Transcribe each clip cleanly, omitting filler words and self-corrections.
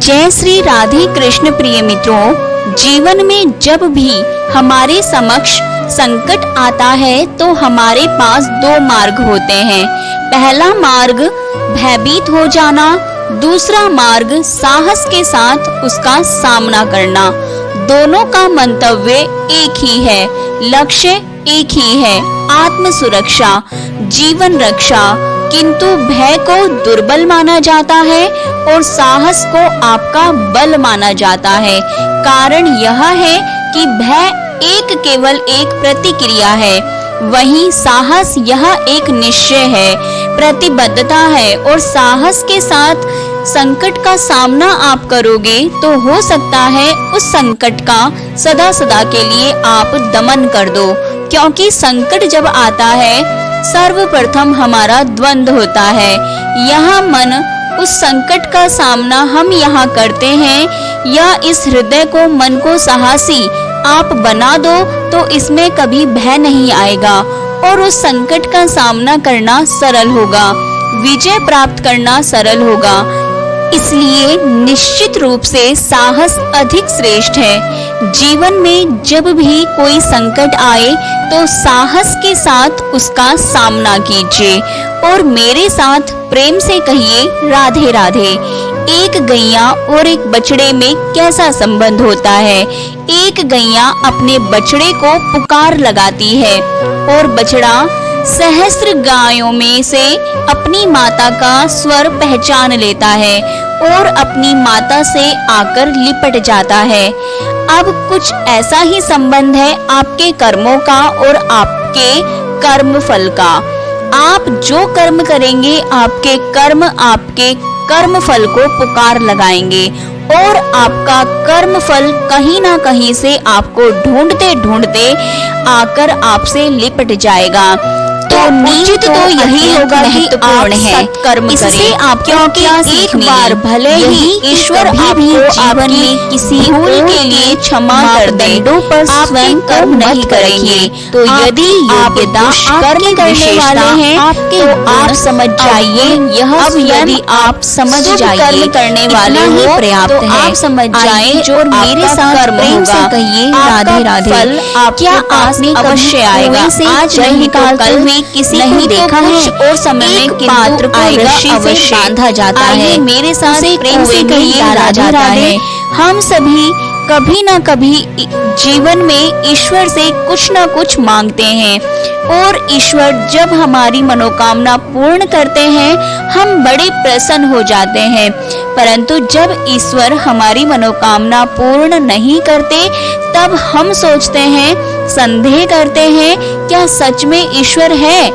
जय श्री राधे कृष्ण। प्रिय मित्रों, जीवन में जब भी हमारे समक्ष संकट आता है तो हमारे पास दो मार्ग होते हैं। पहला मार्ग भयभीत हो जाना, दूसरा मार्ग साहस के साथ उसका सामना करना। दोनों का मंतव्य एक ही है, लक्ष्य एक ही है, आत्म सुरक्षा, जीवन रक्षा। किंतु भय को दुर्बल माना जाता है और साहस को आपका बल माना जाता है। कारण यह है कि भय केवल एक प्रतिक्रिया है, वहीं साहस यह एक निश्चय है, प्रतिबद्धता है। और साहस के साथ संकट का सामना आप करोगे तो हो सकता है उस संकट का सदा सदा के लिए आप दमन कर दो। क्योंकि संकट जब आता है सर्वप्रथम हमारा द्वंद्व होता है। यहाँ मन उस संकट का सामना हम यहाँ करते हैं या इस हृदय को, मन को साहसी आप बना दो तो इसमें कभी भय नहीं आएगा और उस संकट का सामना करना सरल होगा, विजय प्राप्त करना सरल होगा। इसलिए निश्चित रूप से साहस अधिक श्रेष्ठ है। जीवन में जब भी कोई संकट आए तो साहस के साथ उसका सामना कीजिए और मेरे साथ प्रेम से कहिए राधे राधे। एक गैया और एक बछड़े में कैसा संबंध होता है। एक गैया अपने बछड़े को पुकार लगाती है और बछड़ा सहस्त्र गायों में से अपनी माता का स्वर पहचान लेता है और अपनी माता से आकर लिपट जाता है। अब कुछ ऐसा ही संबंध है आपके कर्मों का और आपके कर्म फल का। आप जो कर्म करेंगे आपके कर्म फल को पुकार लगाएंगे और आपका कर्म फल कहीं ना कहीं से आपको ढूंढते ढूंढते आकर आपसे लिपट जाएगा। तो निश्चित तो यही होगा कि आप कर्म करें। आप क्योंकि एक बार भले ही ईश्वर आपको जीवन में किसी भूल के लिए क्षमा कर दे, आप स्वयं कर्म नहीं करेंगे। तो यदि आप कर्म करने वाले हैं तो आप समझ जाइए, यह अब यदि आप समझ जाइए कर्म करने वाले हो पर्याप्त है। आप समझ जाए जो मेरे साथ कर्म से कहिए राधे राधे। क्या आपने अवश्य आएगा, आज नहीं तो कल में किसी नहीं देखा है और समय में पात्र को रस्सी से बांधा जाता है। मेरे साथ प्रेम से कहिए राधे राधे। हम सभी कभी ना कभी जीवन में ईश्वर से कुछ ना कुछ मांगते हैं और ईश्वर जब हमारी मनोकामना पूर्ण करते हैं हम बड़े प्रसन्न हो जाते हैं। परंतु जब ईश्वर हमारी मनोकामना पूर्ण नहीं करते तब हम सोचते हैं, संदेह करते हैं, क्या सच में ईश्वर है।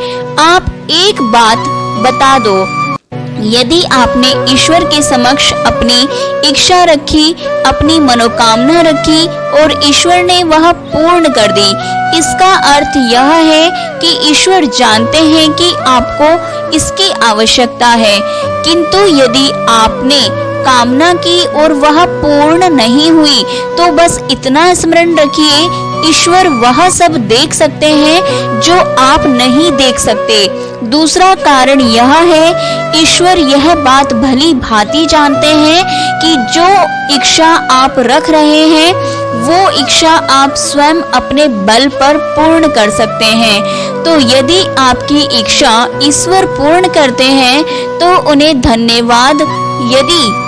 आप एक बात बता दो, यदि आपने ईश्वर के समक्ष अपनी इच्छा रखी, अपनी मनोकामना रखी और ईश्वर ने वह पूर्ण कर दी, इसका अर्थ यह है कि ईश्वर जानते हैं कि आपको इसकी आवश्यकता है। किंतु यदि आपने कामना की और वह पूर्ण नहीं हुई तो बस इतना स्मरण रखिए, ईश्वर वह सब देख सकते हैं जो आप नहीं देख सकते। दूसरा कारण यह है, ईश्वर यह बात भली भांति जानते हैं कि जो इच्छा आप रख रहे हैं वो इच्छा आप स्वयं अपने बल पर पूर्ण कर सकते हैं। तो यदि आपकी इच्छा ईश्वर पूर्ण करते हैं तो उन्हें धन्यवाद। यदि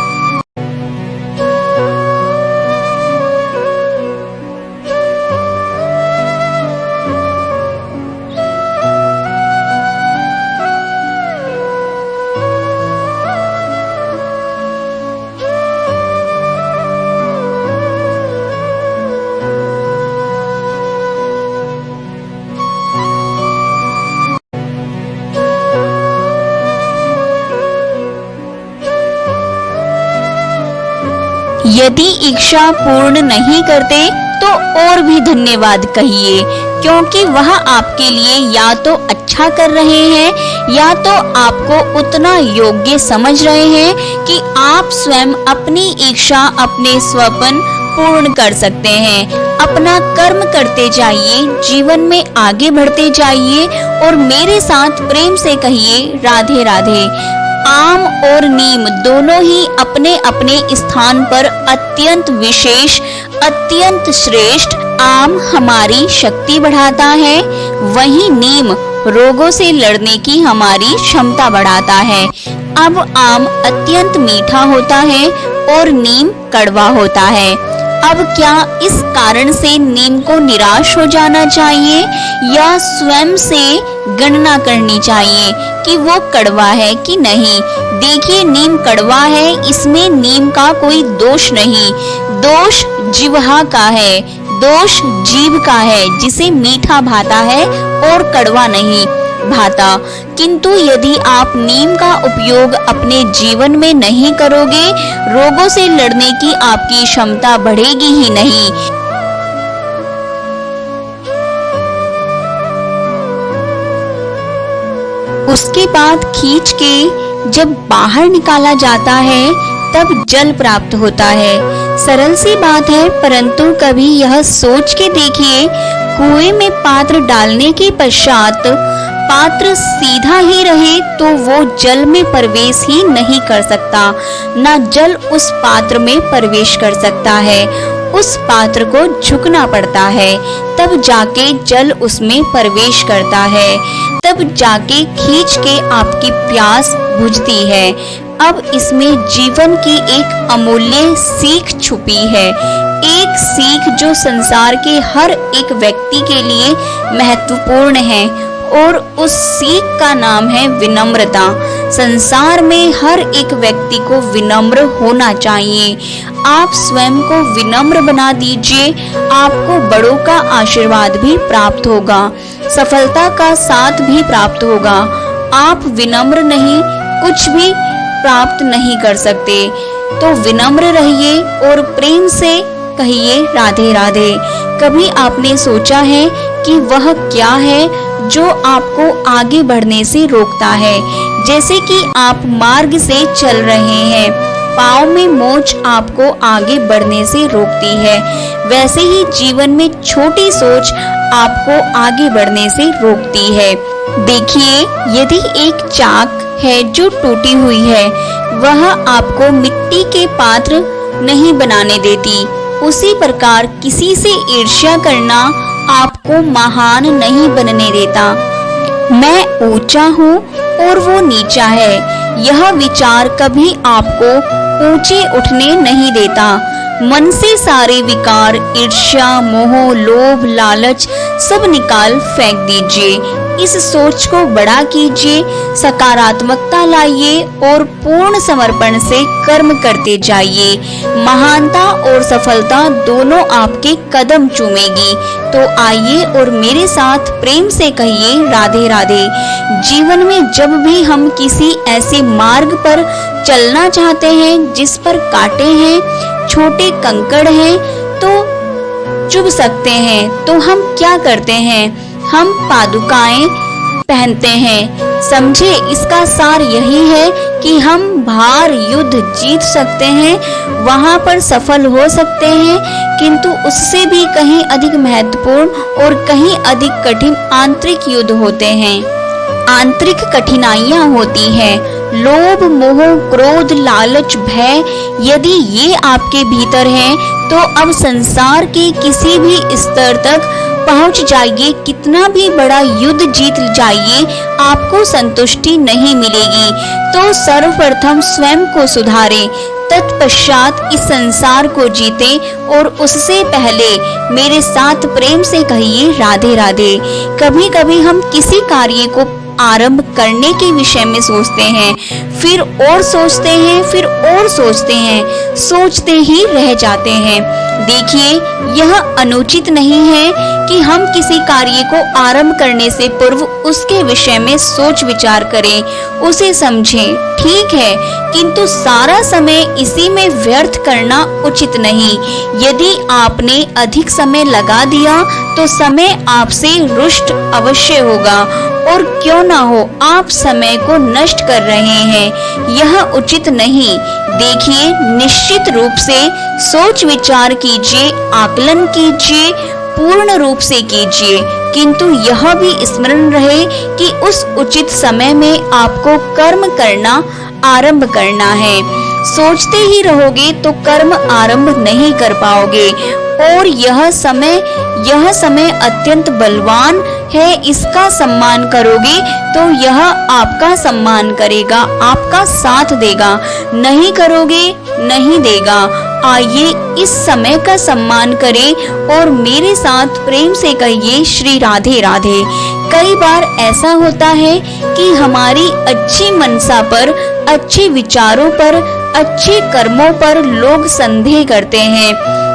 यदि इच्छा पूर्ण नहीं करते तो और भी धन्यवाद कहिए, क्योंकि वह आपके लिए या तो अच्छा कर रहे हैं या तो आपको उतना योग्य समझ रहे हैं कि आप स्वयं अपनी इच्छा, अपने स्वप्न पूर्ण कर सकते हैं। अपना कर्म करते जाइए, जीवन में आगे बढ़ते जाइए और मेरे साथ प्रेम से कहिए राधे राधे। आम और नीम दोनों ही अपने अपने स्थान पर अत्यंत विशेष, अत्यंत श्रेष्ठ। आम हमारी शक्ति बढ़ाता है, वहीं नीम रोगों से लड़ने की हमारी क्षमता बढ़ाता है। अब आम अत्यंत मीठा होता है और नीम कड़वा होता है। अब क्या इस कारण से नीम को निराश हो जाना चाहिए या स्वयं से गणना करनी चाहिए कि वो कड़वा है कि नहीं? देखिए, नीम कड़वा है, इसमें नीम का कोई दोष नहीं। दोष जिह्वा का है, दोष जीभ का है, जिसे मीठा भाता है और कड़वा नहीं भाता। किंतु यदि आप नीम का उपयोग अपने जीवन में नहीं करोगे, रोगों से लड़ने की आपकी क्षमता बढ़ेगी ही नहीं। उसके बाद खींच के जब बाहर निकाला जाता है तब जल प्राप्त होता है। सरल सी बात है, परंतु कभी यह सोच के देखिए, कुएं में पात्र डालने के पश्चात पात्र सीधा ही रहे तो वो जल में प्रवेश ही नहीं कर सकता, ना जल उस पात्र में प्रवेश कर सकता है। उस पात्र को झुकना पड़ता है, तब जाके जल उसमें प्रवेश करता है, तब जाके खींच के आपकी प्यास बुझती है। अब इसमें जीवन की एक अमूल्य सीख छुपी है, एक सीख जो संसार के हर एक व्यक्ति के लिए महत्वपूर्ण है, और उस सीख का नाम है विनम्रता। संसार में हर एक व्यक्ति को विनम्र होना चाहिए। आप स्वयं को विनम्र बना दीजिए, आपको बड़ों का आशीर्वाद भी प्राप्त होगा, सफलता का साथ भी प्राप्त होगा। आप विनम्र नहीं, कुछ भी प्राप्त नहीं कर सकते। तो विनम्र रहिए और प्रेम से कहिए राधे राधे। कभी आपने सोचा है कि वह क्या है जो आपको आगे बढ़ने से रोकता है? जैसे कि आप मार्ग से चल रहे हैं, पाँव में मोच आपको आगे बढ़ने से रोकती है, वैसे ही जीवन में छोटी सोच आपको आगे बढ़ने से रोकती है। देखिए, यदि एक चाक है जो टूटी हुई है, वह आपको मिट्टी के पात्र नहीं बनाने देती। उसी प्रकार किसी से ईर्ष्या करना आपको महान नहीं बनने देता। मैं ऊंचा हूँ और वो नीचा है, यह विचार कभी आपको ऊंचे उठने नहीं देता। मन से सारे विकार, ईर्ष्या, मोह, लोभ, लालच सब निकाल फेंक दीजिए। इस सोच को बड़ा कीजिए, सकारात्मकता लाइए और पूर्ण समर्पण से कर्म करते जाइए। महानता और सफलता दोनों आपके कदम चूमेगी। तो आइए और मेरे साथ प्रेम से कहिए राधे राधे। जीवन में जब भी हम किसी ऐसे मार्ग पर चलना चाहते हैं जिस पर कांटे हैं, छोटे कंकड़ हैं, तो चुभ सकते हैं, तो हम क्या करते हैं? हम पादुकाएं पहनते हैं। समझे, इसका सार यही है कि हम भार युद्ध जीत सकते हैं, वहां पर सफल हो सकते हैं, किंतु उससे भी कहीं अधिक महत्वपूर्ण और कहीं अधिक कठिन आंतरिक युद्ध होते हैं। आंतरिक कठिनाइयां होती हैं, लोभ, मोह, क्रोध, लालच, भय। यदि ये आपके भीतर हैं, तो अब संसार के किसी भी स्तर तक पहुंच जाइए, कितना भी बड़ा युद्ध जीत जाइए, आपको संतुष्टि नहीं मिलेगी। तो सर्वप्रथम स्वयं को सुधारें, तत्पश्चात इस संसार को जीते और उससे पहले मेरे साथ प्रेम से कहिए राधे राधे। कभी कभी हम किसी कार्य को आरंभ करने के विषय में सोचते हैं, फिर और सोचते हैं, फिर और सोचते हैं, सोचते ही रह जाते हैं। देखिए, यह अनुचित नहीं है कि हम किसी कार्य को आरंभ करने से पूर्व उसके विषय में सोच विचार करें, उसे समझें, ठीक है, किंतु सारा समय इसी में व्यर्थ करना उचित नहीं। यदि आपने अधिक समय लगा दिया तो समय आपसे रुष्ट अवश्य होगा, और क्यों ना हो, आप समय को नष्ट कर रहे हैं, यह उचित नहीं। देखिए, निश्चित रूप से सोच विचार कीजिए, आकलन कीजिए, पूर्ण रूप से कीजिए, किंतु यह भी स्मरण रहे कि उस उचित समय में आपको कर्म करना आरंभ करना है। सोचते ही रहोगे तो कर्म आरंभ नहीं कर पाओगे। और यह समय अत्यंत बलवान है, इसका सम्मान करोगे तो यह आपका सम्मान करेगा, आपका साथ देगा, नहीं करोगे नहीं देगा। आइए इस समय का सम्मान करें और मेरे साथ प्रेम से कहिए श्री राधे राधे। कई बार ऐसा होता है कि हमारी अच्छी मनसा पर, अच्छे विचारों पर, अच्छे कर्मों पर लोग संदेह करते हैं,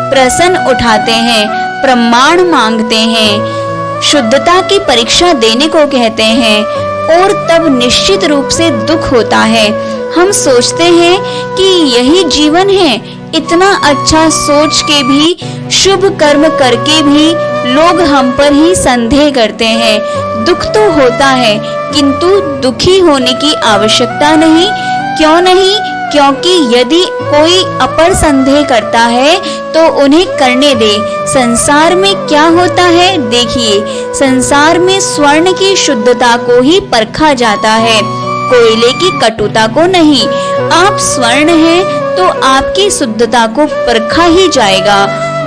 प्रश्न उठाते हैं, प्रमाण मांगते हैं, शुद्धता की परीक्षा देने को कहते हैं, और तब निश्चित रूप से दुख होता है। हम सोचते हैं कि यही जीवन है। इतना अच्छा सोच के भी, शुभ कर्म करके भी लोग हम पर ही संदेह करते हैं। दुख तो होता है, किंतु दुखी होने की आवश्यकता नहीं। क्यों नहीं? क्योंकि यदि कोई अपर संदेह करता है तो उन्हें करने दे। संसार में क्या होता है देखिए, संसार में स्वर्ण की शुद्धता को ही परखा जाता है, कोयले की कटुता को नहीं। आप स्वर्ण हैं तो आपकी शुद्धता को परखा ही जाएगा,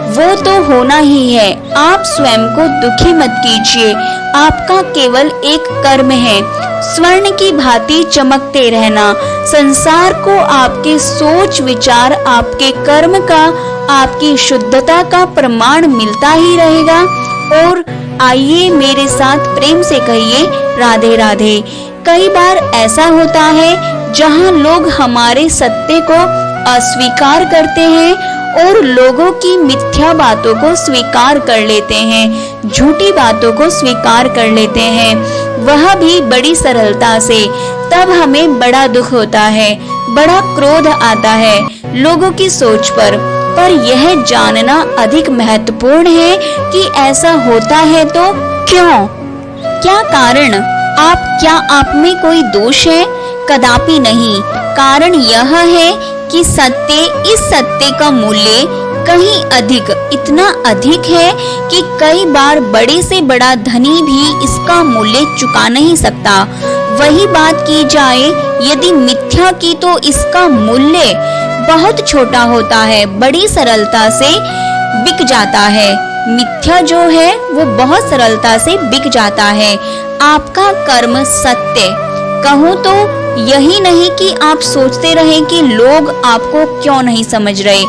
वो तो होना ही है। आप स्वयं को दुखी मत कीजिए, आपका केवल एक कर्म है, स्वर्ण की भांति चमकते रहना। संसार को आपके सोच विचार, आपके कर्म का, आपकी शुद्धता का प्रमाण मिलता ही रहेगा। और आइए मेरे साथ प्रेम से कहिए राधे राधे। कई बार ऐसा होता है जहाँ लोग हमारे सत्य को अस्वीकार करते हैं और लोगों की मिथ्या बातों को स्वीकार कर लेते हैं, झूठी बातों को स्वीकार कर लेते हैं, वह भी बड़ी सरलता से। तब हमें बड़ा दुख होता है, बड़ा क्रोध आता है लोगों की सोच पर यह जानना अधिक महत्वपूर्ण है कि ऐसा होता है तो क्यों, क्या कारण? आप में कोई दोष है? कदापि नहीं। कारण यह है कि इस सत्य का मूल्य कहीं अधिक, इतना अधिक है कि कई बार बड़े से बड़ा धनी भी इसका मूल्य चुका नहीं सकता। वही बात की जाए यदि मिथ्या की तो इसका मूल्य बहुत छोटा होता है, बड़ी सरलता से बिक जाता है। मिथ्या जो है वो बहुत सरलता से बिक जाता है। आपका कर्म सत्य, कहूँ तो यही नहीं कि आप सोचते रहें कि लोग आपको क्यों नहीं समझ रहे,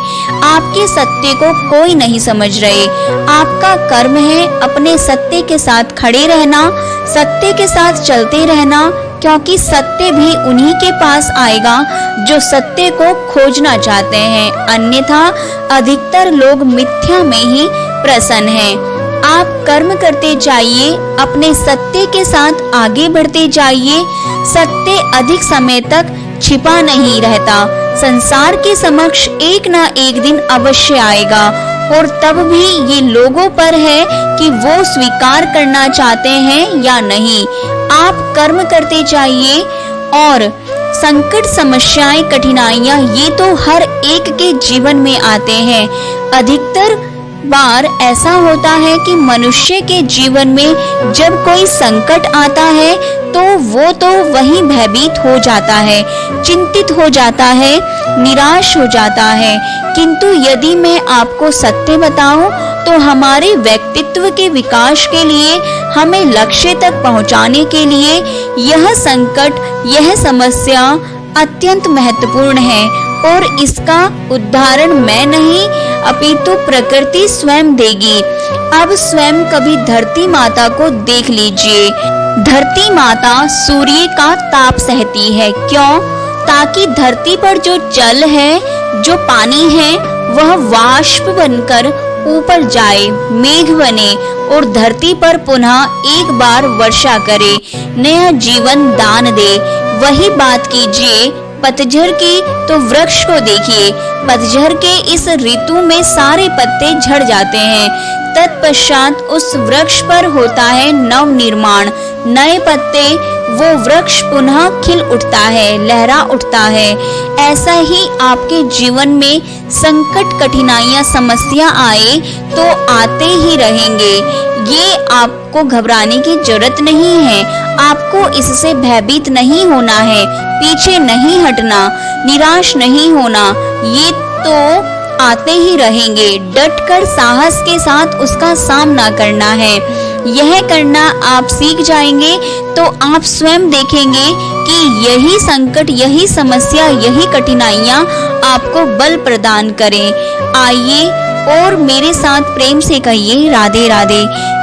आपके सत्य को कोई नहीं समझ रहे। आपका कर्म है अपने सत्य के साथ खड़े रहना, सत्य के साथ चलते रहना, क्योंकि सत्य भी उन्हीं के पास आएगा जो सत्य को खोजना चाहते हैं। अन्यथा अधिकतर लोग मिथ्या में ही प्रसन्न हैं। आप कर्म करते जाइए, अपने सत्य के साथ आगे बढ़ते जाइए। सत्य अधिक समय तक छिपा नहीं रहता, संसार के समक्ष एक ना एक दिन अवश्य आएगा, और तब भी ये लोगों पर है कि वो स्वीकार करना चाहते हैं या नहीं। आप कर्म करते जाइए, और संकट, समस्याएं, कठिनाइयां ये तो हर एक के जीवन में आते हैं। अधिकतर बार ऐसा होता है कि मनुष्य के जीवन में जब कोई संकट आता है तो वो तो वहीं भयभीत हो जाता है, चिंतित हो जाता है, निराश हो जाता है। किंतु यदि मैं आपको सत्य बताऊं तो हमारे व्यक्तित्व के विकास के लिए, हमें लक्ष्य तक पहुंचाने के लिए यह संकट, यह समस्या अत्यंत महत्वपूर्ण है। और इसका उदाहरण मैं नहीं अपितु प्रकृति स्वयं देगी। अब स्वयं कभी धरती माता को देख लीजिए। धरती माता सूर्य का ताप सहती है, क्यों? ताकि धरती पर जो जल है, जो पानी है, वह वाष्प बनकर ऊपर जाए, मेघ बने और धरती पर पुनः एक बार वर्षा करे, नया जीवन दान दे। वही बात कीजिए पतझड़ की तो वृक्ष को देखिए। पतझड़ के इस ऋतु में सारे पत्ते झड़ जाते हैं, तत्पश्चात उस वृक्ष पर होता है नव निर्माण, नए पत्ते, वो वृक्ष पुनः खिल उठता है, लहरा उठता है। ऐसा ही आपके जीवन में संकट, कठिनाइयां, समस्या आए तो आते ही रहेंगे। ये आपको घबराने की जरूरत नहीं है। आपको इससे भयभीत नहीं होना है, पीछे नहीं हटना, निराश नहीं होना। ये तो आते ही रहेंगे। डटकर साहस के साथ उसका सामना करना है। यह करना आप सीख जाएंगे तो आप स्वयं देखेंगे कि यही संकट, यही समस्या, यही कठिनाइयां आपको बल प्रदान करें। आइए और मेरे साथ प्रेम से कहिए राधे राधे।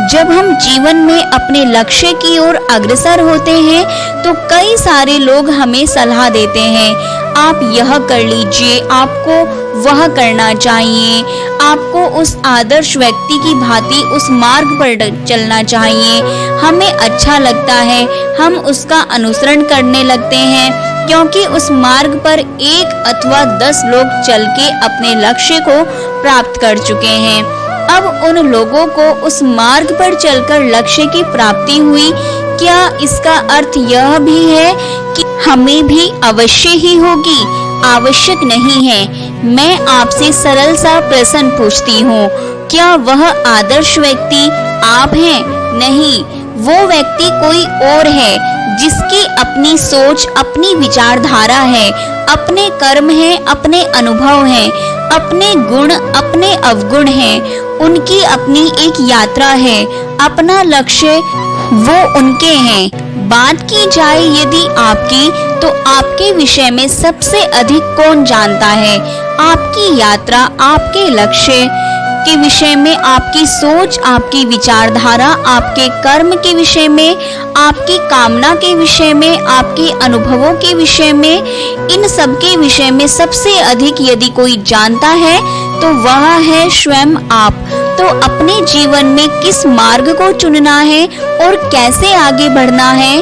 जब हम जीवन में अपने लक्ष्य की ओर अग्रसर होते हैं तो कई सारे लोग हमें सलाह देते हैं, आप यह कर लीजिए, आपको वह करना चाहिए, आपको उस आदर्श व्यक्ति की भांति उस मार्ग पर चलना चाहिए। हमें अच्छा लगता है, हम उसका अनुसरण करने लगते हैं क्योंकि उस मार्ग पर 1 अथवा 10 लोग चल के अपने लक्ष्य को प्राप्त कर चुके हैं। अब उन लोगों को उस मार्ग पर चलकर लक्ष्य की प्राप्ति हुई, क्या इसका अर्थ यह भी है कि हमें भी अवश्य ही होगी? आवश्यक नहीं है। मैं आपसे सरल सा प्रश्न पूछती हूँ, क्या वह आदर्श व्यक्ति आप हैं? नहीं, वो व्यक्ति कोई और है जिसकी अपनी सोच, अपनी विचारधारा है, अपने कर्म हैं, अपने अनुभव हैं, अपने गुण, अपने अवगुण हैं। उनकी अपनी एक यात्रा है, अपना लक्ष्य वो उनके हैं। बात की जाए यदि आपकी, तो आपके विषय में सबसे अधिक कौन जानता है? आपकी यात्रा, आपके लक्ष्य के विषय में, आपकी सोच, आपकी विचारधारा, आपके कर्म के विषय में, आपकी कामना के विषय में, आपके अनुभवों के विषय में, इन सब के विषय में सबसे अधिक यदि कोई जानता है तो वह है स्वयं आप। तो अपने जीवन में किस मार्ग को चुनना है और कैसे आगे बढ़ना है,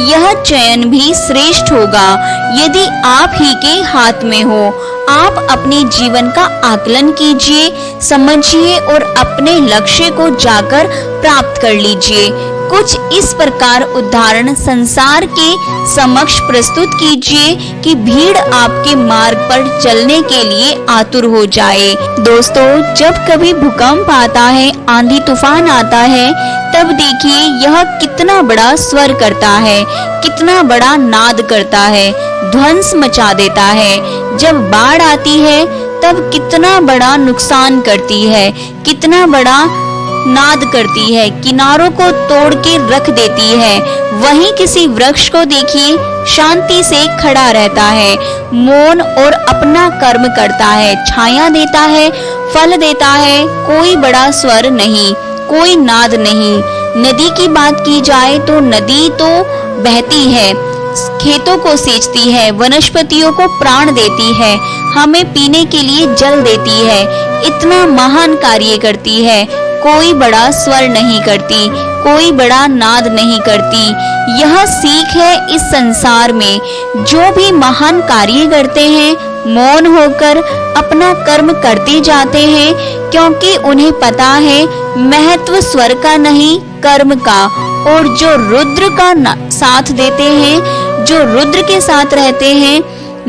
यह चयन भी श्रेष्ठ होगा यदि आप ही के हाथ में हो। आप अपने जीवन का आकलन कीजिए, समझिए और अपने लक्ष्य को जाकर प्राप्त कर लीजिए। कुछ इस प्रकार उदाहरण संसार के समक्ष प्रस्तुत कीजिए कि भीड़ आपके मार्ग पर चलने के लिए आतुर हो जाए। दोस्तों, जब कभी भूकंप आता है, आंधी तूफान आता है, तब देखिए यह कितना बड़ा स्वर करता है, कितना बड़ा नाद करता है, ध्वंस मचा देता है। जब बाढ़ आती है तब कितना बड़ा नुकसान करती है, कितना बड़ा नाद करती है, किनारों को तोड़ के रख देती है। वहीं किसी वृक्ष को देखिए, शांति से खड़ा रहता है, मौन और अपना कर्म करता है, छाया देता है, फल देता है। कोई बड़ा स्वर नहीं, कोई नाद नहीं। नदी की बात की जाए तो नदी तो बहती है, खेतों को सींचती है, वनस्पतियों को प्राण देती है, हमें पीने के लिए जल देती है, इतना महान कार्य करती है। कोई बड़ा स्वर नहीं करती, कोई बड़ा नाद नहीं करती। यह सीख है इस संसार में। जो भी महान कार्य करते हैं, मौन होकर अपना कर्म करते जाते हैं, क्योंकि उन्हें पता है महत्व स्वर का नहीं, कर्म का। और जो रुद्र का साथ देते हैं, जो रुद्र के साथ रहते हैं,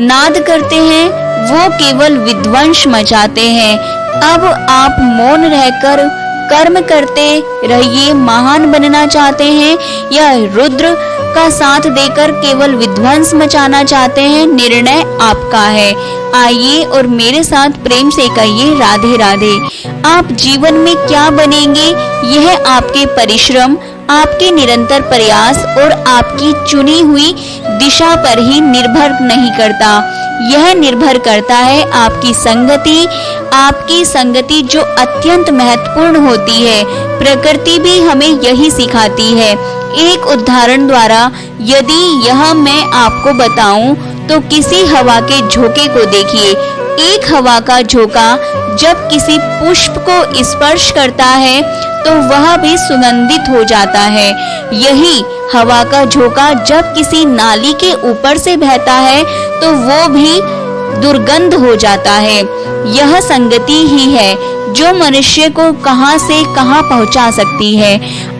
नाद करते हैं, वो केवल विध्वंस मचाते हैं। अब आप मौन रहकर कर्म करते रहिए। महान बनना चाहते हैं या रुद्र का साथ देकर केवल विध्वंस मचाना चाहते हैं, निर्णय आपका है। आइए और मेरे साथ प्रेम से कहिए राधे राधे। आप जीवन में क्या बनेंगे, यह आपके परिश्रम, आपके निरंतर प्रयास और आपकी चुनी हुई दिशा पर ही निर्भर नहीं करता। यह निर्भर करता है आपकी संगति जो अत्यंत महत्वपूर्ण होती है। प्रकृति भी हमें यही सिखाती है। एक उदाहरण द्वारा यदि यह मैं आपको बताऊं तो किसी हवा के झोंके को देखिए। एक हवा का झोंका जब किसी पुष्प को स्पर्श करता है तो वह भी सुगंधित हो जाता है। यही हवा का झोंका जब किसी नाली के ऊपर से बहता है तो वो भी दुर्गंध हो जाता है। यह संगति ही है जो मनुष्य को कहां से कहां पहुंचा सकती है,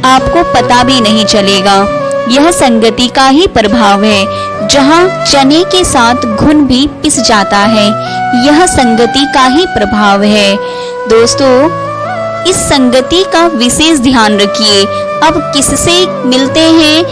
आपको पता भी नहीं चलेगा। यह संगति का ही प्रभाव है। जहाँ चने के साथ घुन भी पिस जाता है, यह संगति का ही प्रभाव है। दोस्तों, इस संगति का विशेष ध्यान रखिए। अब किससे मिलते हैं,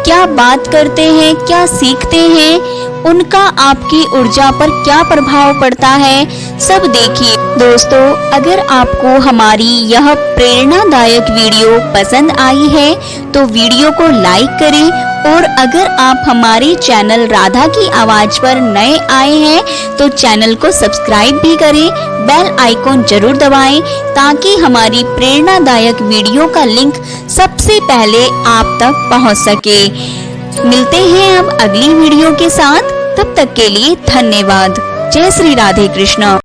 क्या बात करते हैं, क्या सीखते हैं, उनका आपकी ऊर्जा पर क्या प्रभाव पड़ता है, सब देखिए। दोस्तों, अगर आपको हमारी यह प्रेरणादायक वीडियो पसंद आई है तो वीडियो को लाइक करें, और अगर आप हमारे चैनल राधा की आवाज पर नए आए हैं तो चैनल को सब्सक्राइब भी करें, बेल आइकॉन जरूर दबाएं ताकि हमारी प्रेरणादायक वीडियो का लिंक सबसे पहले आप तक पहुंच सके। मिलते हैं अब अगली वीडियो के साथ, तब तक के लिए धन्यवाद। जय श्री राधे कृष्ण।